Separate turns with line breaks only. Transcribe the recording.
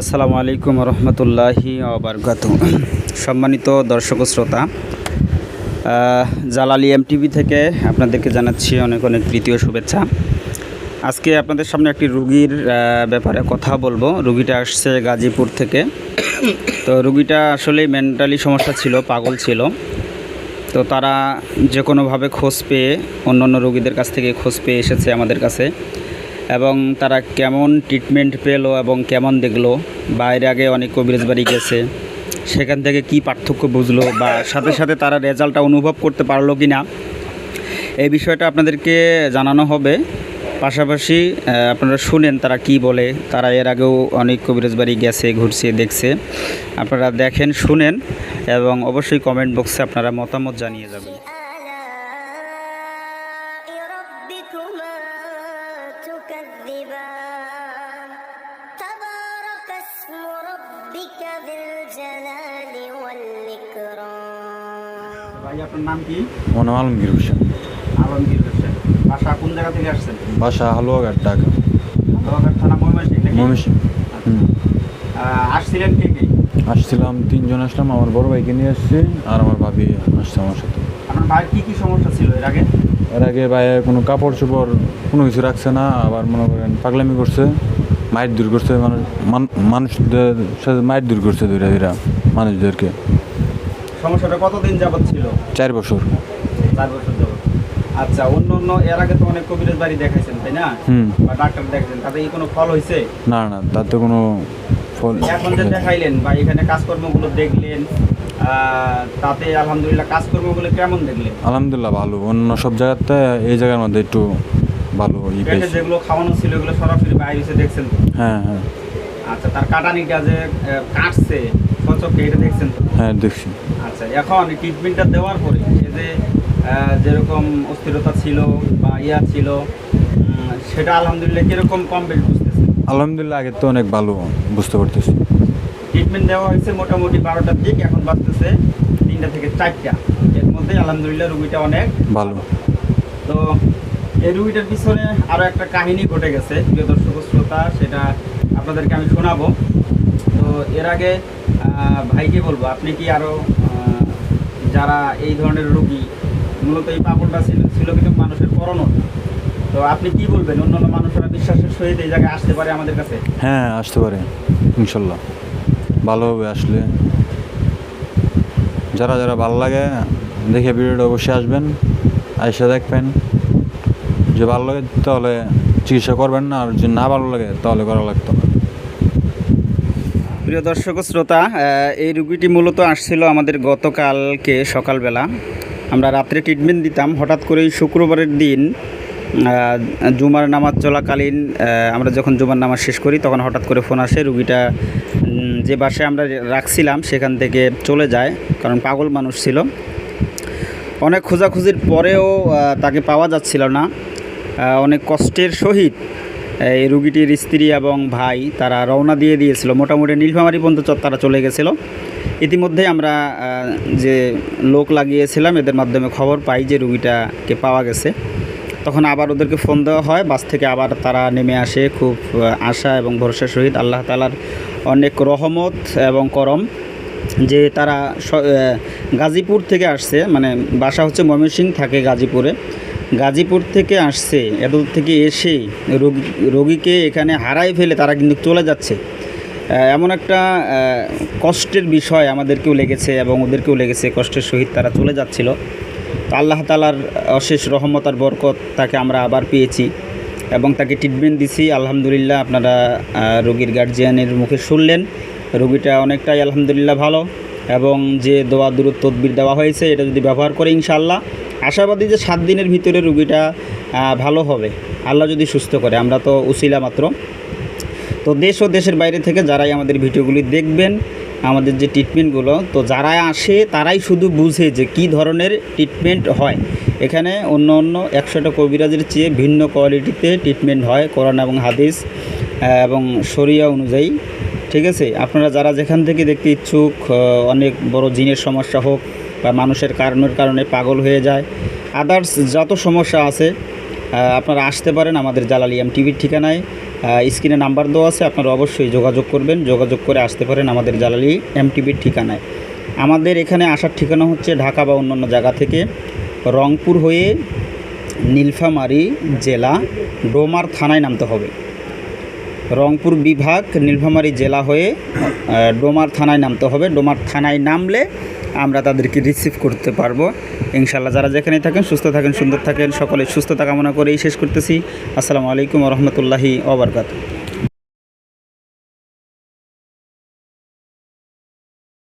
আসসালামু আলাইকুম রহমতুল্লাহি ওয়াবারাকাতুহু। সম্মানিত দর্শক ও শ্রোতা, জালালি এমটিভি থেকে আপনাদেরকে জানাচ্ছি অনেক অনেক প্রীতি ও শুভেচ্ছা। আজকে আপনাদের সামনে একটি রুগীর ব্যাপারে কথা বলবো। রুগীটা আসছে গাজীপুর থেকে। তো রুগীটা আসলে মেন্টালি সমস্যা ছিল, পাগল ছিল। তো তারা যে কোনোভাবে খোঁজ পেয়ে অন্য রুগীদের কাছ থেকে খোঁজ পেয়ে এসেছে আমাদের কাছে, এবং তারা কেমন ট্রিটমেন্ট পেলো এবং কেমন দেখলো, বাইরে আগে অনেক কবিরাজ বাড়ি গেছে, সেখান থেকে কি পার্থক্য বুঝলো বা সাথে সাথে তারা রেজাল্টটা অনুভব করতে পারলো কি না, এই বিষয়টা আপনাদেরকে জানানো হবে। পাশাপাশি আপনারা শুনেন তারা কি বলে। তারা এর আগেও অনেক কবিরাজ বাড়ি গেছে, ঘুরছে, দেখছে। আপনারা দেখেন, শুনেন এবং অবশ্যই কমেন্ট বক্সে আপনারা মতামত জানিয়ে যাবেন। ভাই, আপনার নাম কি?
আমার নাম আলমগীর হোসেন।
আলমগীর হোসেন। বাসা কোন জায়গা থেকে আসছেন?
বাসা হালুয়াঘাট, ঢাকা।
হালুয়াঘাট থানা, ময়মনসিংহ নাকি?
ময়মনসিংহ।
আসছিলেন কে কে?
আসছিলাম তিনজন, আসলাম। আমার বড় ভাইকে নিয়ে আসছি আর আমার ভাবি আসছে আমার সাথে।
আপনার ভাইয়ের কি কি সমস্যা ছিল এর আগে?
এর আগে ভাই কোনো কাপড় চোপড় কোনো কিছু রাখছে না, আবার মনে করেন পাগলামি করছে, মাইট দূর করছে, মানুষদের সাথে মাইট দূর করছে ধীরে ধীরে মানুষদেরকে।
সমস্যাটা কতদিন যাবত ছিল?
4 বছর।
4 বছর যাবত। আচ্ছা, অন্য এর আগে তো অনেক কবিরাজ বাড়ি দেখাইছেন, তাই না? বা ডাক্তার দেখাইছেন, তাতে কি কোনো ফল হয়েছে?
না, তাতে কোনো ফল।
এখন যে দেখাইলেন বা এখানে কাজকর্মগুলো দেখলেন, তাতে আলহামদুলিল্লাহ কাজকর্মগুলো কেমন দেখলেন?
আলহামদুলিল্লাহ ভালো। অন্য সব জায়গাতে এই জায়গার মধ্যে একটু ভালো
পেটে যেগুলো খাওয়ানো ছিল এগুলো সরাসরি বাইরে এসে দেখছেন তো?
হ্যাঁ।
আচ্ছা, তার কাটানিটা যে কাটছে সচক্ষে, এটা দেখছেন তো?
হ্যাঁ, দেখছি।
আচ্ছা, এখন ট্রিটমেন্টটা দেওয়ার পরে সে যে যেরকম অস্থিরতা ছিল বা ছিল, সেটা আলহামদুলিল্লাহ কীরকম কম বেশ বুঝতেছে?
আলহামদুলিল্লাহ আগের তো অনেক ভালো বুঝতে পারতেছি।
ট্রিটমেন্ট দেওয়া হয়েছে মোটামুটি 12টার দিক, এখন বাজতেছে 3টা থেকে 4টা। এর মধ্যে আলহামদুলিল্লাহ রুগীটা অনেক
ভালো।
তো এই রুগীটার পিছনে আরও একটা কাহিনী ঘটে গেছে, প্রিয় দর্শক শ্রোতা, সেটা আপনাদেরকে আমি শোনাবো। তো এর আগে ভাইকে বলবো, আপনি কি আরও যারা এই ধরনের রুগী, মূলত এই পাগলটা ছিল কিন্তু মানুষের করণীয়, তো আপনি কি বলবেন? অন্যান্য মানুষরা বিশ্বাসের সহিত এই জায়গায় আসতে পারে আমাদের কাছে?
হ্যাঁ, আসতে পারে ইনশাল্লাহ, ভালো হবে আসলে। যারা ভালো লাগে দেখে ভিডিওটা অবশ্যই আসবেন, আইসা দেখবেন। যে ভালো লাগে তাহলে চিকিৎসা করবেন না, আর যদি না ভালো লাগে তাহলে করা লাগতো না।
প্রিয় দর্শক শ্রোতা, এই রুগীটি মূলত আসছিল আমাদের গতকালকে সকালবেলা। আমরা রাত্রে ট্রিটমেন্ট দিতাম, হঠাৎ করেই শুক্রবারের দিন জুমার নামাজ চলাকালীন আমরা যখন জুমার নামাজ শেষ করি তখন হঠাৎ করে ফোন আসে। রুগীটা যে বাসায় আমরা রাখছিলাম সেখান থেকে চলে যায়, কারণ পাগল মানুষ ছিল। অনেক খোঁজাখুঁজির পরেও তাকে পাওয়া যাচ্ছিল না। অনেক কষ্টের সহিত এই রুগীটির স্ত্রী এবং ভাই তারা রওনা দিয়েছিল, মোটামুটি নীলফামারী পর্যন্ত তারা চলে গেছিলো। ইতিমধ্যেই আমরা যে লোক লাগিয়েছিলাম এদের মাধ্যমে খবর পাই যে রুগীটাকে পাওয়া গেছে। তখন আবার ওদেরকে ফোন দেওয়া হয়, বাস থেকে আবার তারা নেমে আসে খুব আশা এবং ভরসার সহিত। আল্লাহ তাআলার অনেক রহমত এবং করম যে তারা গাজীপুর থেকে আসছে, মানে বাসা হচ্ছে ময়মনসিংহ, থাকে গাজীপুরে। গাজীপুর থেকে আসছে, এত থেকে এসে রোগীকে এখানে হারাই ফেলে তারা কিন্তু চলে যাচ্ছে। এমন একটা কষ্টের বিষয় আমাদেরকেও লেগেছে এবং ওদেরকেও লেগেছে, কষ্টের সহিত তারা চলে যাচ্ছিল। তো আল্লাহ তাআলার অশেষ রহমত আর বরকত, তাকে আমরা আবার পেয়েছি এবং তাকে ট্রিটমেন্ট দিছি আলহামদুলিল্লাহ। আপনারা রোগীর গার্জিয়ানের মুখে শুনলেন, রোগীটা অনেকটাই আলহামদুলিল্লাহ ভালো, এবং যে দোয়া দুরূদ তদবির দেওয়া হয়েছে এটা যদি ব্যবহার করে ইনশাআল্লাহ আশাবাদী যে 7 দিনের ভিতরে রোগীটা ভালো হবে, আল্লাহ যদি সুস্থ করে। আমরা তো উসিলা মাত্র। তো দেশ ও দেশের বাইরে থেকে যারাই আমাদের ভিডিওগুলি দেখবেন, আমাদের যে ট্রিটমেন্টগুলো, তো যারা আসে তারাই শুধু বুঝে যে কী ধরনের ট্রিটমেন্ট হয়। এখানে অন্য 100টা কবিরাজের চেয়ে ভিন্ন কোয়ালিটিতে ট্রিটমেন্ট হয়, কোরআন এবং হাদিস এবং শরিয়া অনুযায়ী। ঠিক আছে, আপনারা যারা যেখান থেকে দেখতে ইচ্ছুক, অনেক বড় জিনের সমস্যা হোক বা মানুষের কারণে পাগল হয়ে যায়, আদার্স যত সমস্যা আছে আপনারা আসতে পারেন আমাদের জালালি টিভির ঠিকানায়। স্ক্রিনে নাম্বার দেওয়া আছে, আপনারা অবশ্যই যোগাযোগ করবেন, যোগাযোগ করে আসতে পারেন আমাদের জালালি টিভির ঠিকানায়। আমাদের এখানে আসার ঠিকানা হচ্ছে ঢাকা বা অন্যান্য জায়গা থেকে রংপুর হয়ে নীলফামারী জেলা ডোমার থানায় নামতে হবে। রংপুর বিভাগ নীলফামারী জেলা হয়ে ডোমার থানায় নামতে হবে। ডোমার থানায় নামলে আমরা তাদেরকে রিসিভ করতে পারবো ইনশাল্লাহ। যারা যেখানেই থাকেন সুস্থ থাকেন, সুন্দর থাকেন, সকলে সুস্থতা কামনা করেই শেষ করতেছি। আসসালামু আলাইকুম ওয়া রাহমাতুল্লাহি ওয়া বারাকাতুহু।